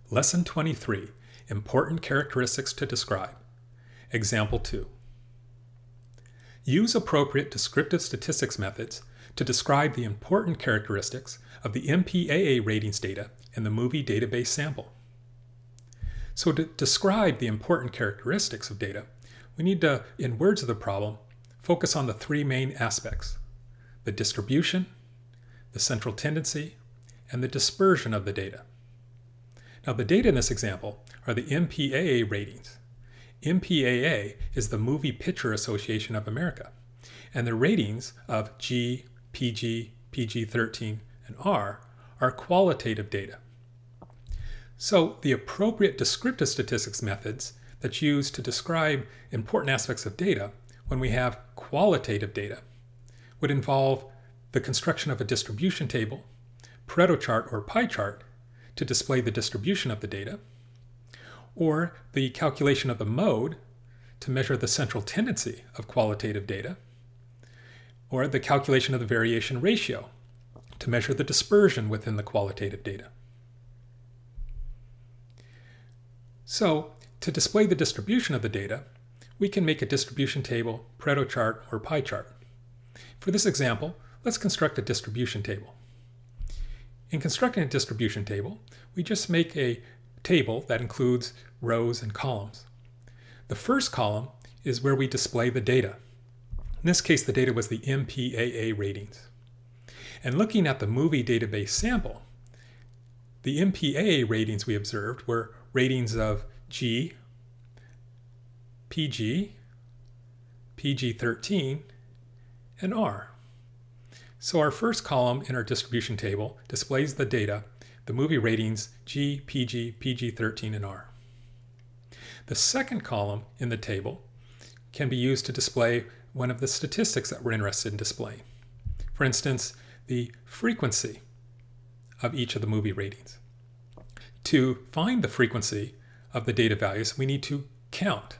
Lesson 23, Important Characteristics to Describe. Example 2. Use appropriate descriptive statistics methods to describe the important characteristics of the MPAA ratings data in the movie database sample. So to describe the important characteristics of data, we need to, in words of the problem, focus on the three main aspects: the distribution, the central tendency, and the dispersion of the data. Now, the data in this example are the MPAA ratings. MPAA is the Movie Picture Association of America, and the ratings of G, PG, PG-13, and R are qualitative data. So the appropriate descriptive statistics methods that's used to describe important aspects of data when we have qualitative data would involve the construction of a distribution table, Pareto chart or pie chart to display the distribution of the data, or the calculation of the mode to measure the central tendency of qualitative data, or the calculation of the variation ratio to measure the dispersion within the qualitative data. So, to display the distribution of the data, we can make a distribution table, Pareto chart, or pie chart. For this example, let's construct a distribution table. In constructing a distribution table, we just make a table that includes rows and columns. The first column is where we display the data. In this case, the data was the MPAA ratings. And looking at the movie database sample, the MPAA ratings we observed were ratings of G, PG, PG-13, and R. So our first column in our distribution table displays the data, the movie ratings G, PG, PG-13, and R. The second column in the table can be used to display one of the statistics that we're interested in displaying. For instance, the frequency of each of the movie ratings. To find the frequency of the data values, we need to count.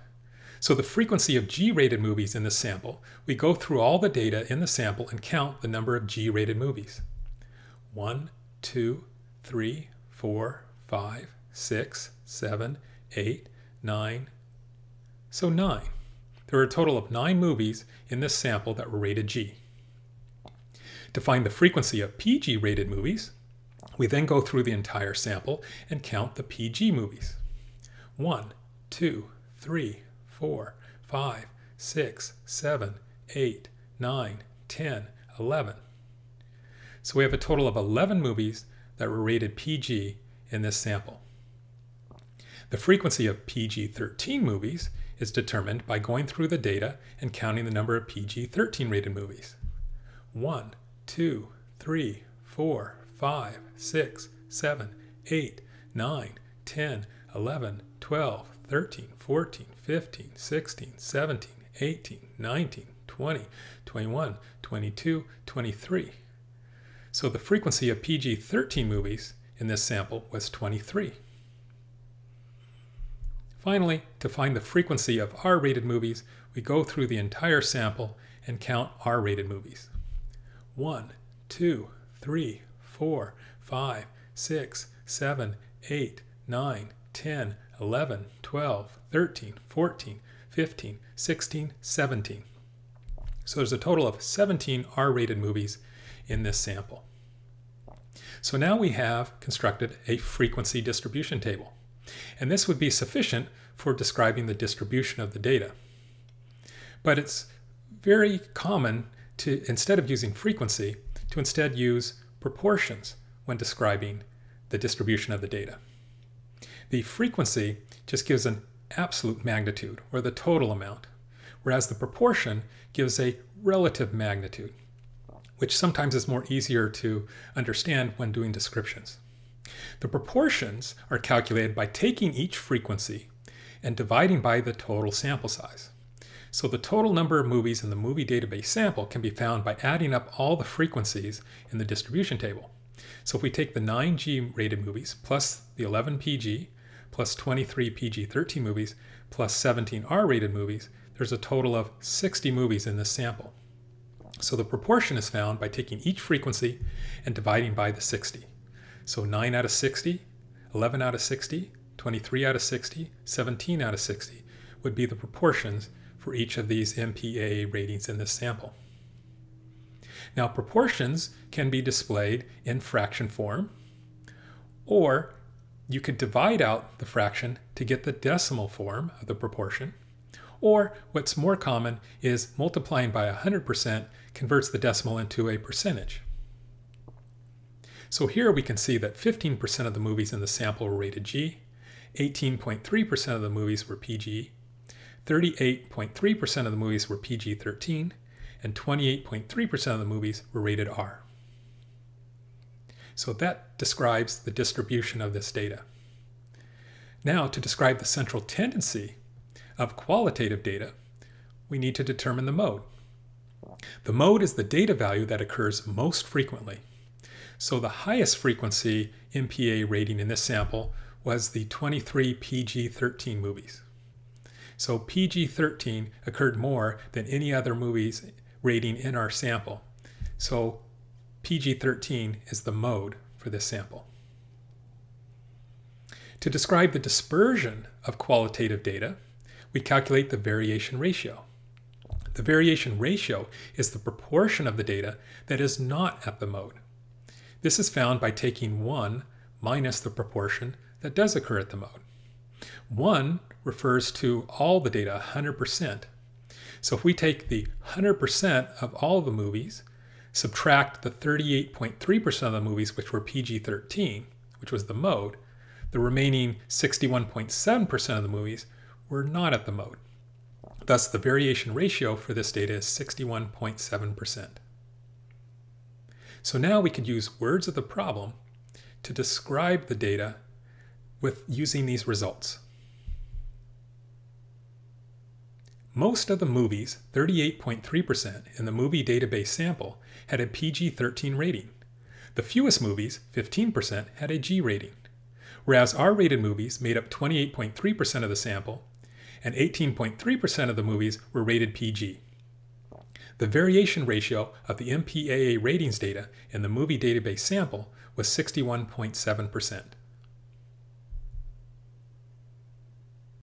So the frequency of G-rated movies in this sample, we go through all the data in the sample and count the number of G-rated movies. 1, 2, 3, 4, 5, 6, 7, 8, 9. So 9. There are a total of 9 movies in this sample that were rated G. To find the frequency of PG-rated movies, we then go through the entire sample and count the PG movies. 1, 2, 3, 4, 5, 6, 7, 8, 9, 10, 11. So we have a total of 11 movies that were rated PG in this sample. The frequency of PG-13 movies is determined by going through the data and counting the number of PG-13 rated movies. 1, 2, 3, 4, 5, 6, 7, 8, 9, 10, 11, 12, 13, 14, 15, 16, 17, 18, 19, 20, 21, 22, 23. So the frequency of PG-13 movies in this sample was 23. Finally, to find the frequency of R-rated movies, we go through the entire sample and count R-rated movies. 1, 2, 3, 4, 5, 6, 7, 8, 9, 10, 11, 12, 13, 14, 15, 16, 17. So there's a total of 17 R-rated movies in this sample. So now we have constructed a frequency distribution table. And this would be sufficient for describing the distribution of the data. But it's very common to, instead of using frequency, to instead use proportions when describing the distribution of the data. The frequency just gives an absolute magnitude, or the total amount, whereas the proportion gives a relative magnitude, which sometimes is more easier to understand when doing descriptions. The proportions are calculated by taking each frequency and dividing by the total sample size. So the total number of movies in the movie database sample can be found by adding up all the frequencies in the distribution table. So if we take the 9 G-rated movies plus the 11 PG plus 23 PG-13 movies plus 17 R-rated movies, there's a total of 60 movies in this sample. So the proportion is found by taking each frequency and dividing by the 60. So 9 out of 60 11 out of 60, 23 out of 60, 17 out of 60 would be the proportions for each of these MPAA ratings in this sample. Now, proportions can be displayed in fraction form, or you could divide out the fraction to get the decimal form of the proportion, or what's more common is multiplying by 100% converts the decimal into a percentage. So here we can see that 15% of the movies in the sample were rated G, 18.3% of the movies were PG, 38.3% of the movies were PG-13, and 28.3% of the movies were rated R. So that describes the distribution of this data. Now, to describe the central tendency of qualitative data, we need to determine the mode. The mode is the data value that occurs most frequently. So the highest frequency MPAA rating in this sample was the 23 PG-13 movies. So PG-13 occurred more than any other movies rating in our sample. So PG-13 is the mode for this sample. To describe the dispersion of qualitative data, we calculate the variation ratio. The variation ratio is the proportion of the data that is not at the mode. This is found by taking 1 minus the proportion that does occur at the mode. 1 refers to all the data, 100%. So if we take the 100% of all the movies, subtract the 38.3% of the movies which were PG-13, which was the mode, the remaining 61.7% of the movies were not at the mode. Thus, the variation ratio for this data is 61.7%. So now we could use words of the problem to describe the data with using these results. Most of the movies, 38.3% in the movie database sample, had a PG-13 rating. The fewest movies, 15%, had a G rating, whereas R-rated movies made up 28.3% of the sample, and 18.3% of the movies were rated PG. The variation ratio of the MPAA ratings data in the movie database sample was 61.7%.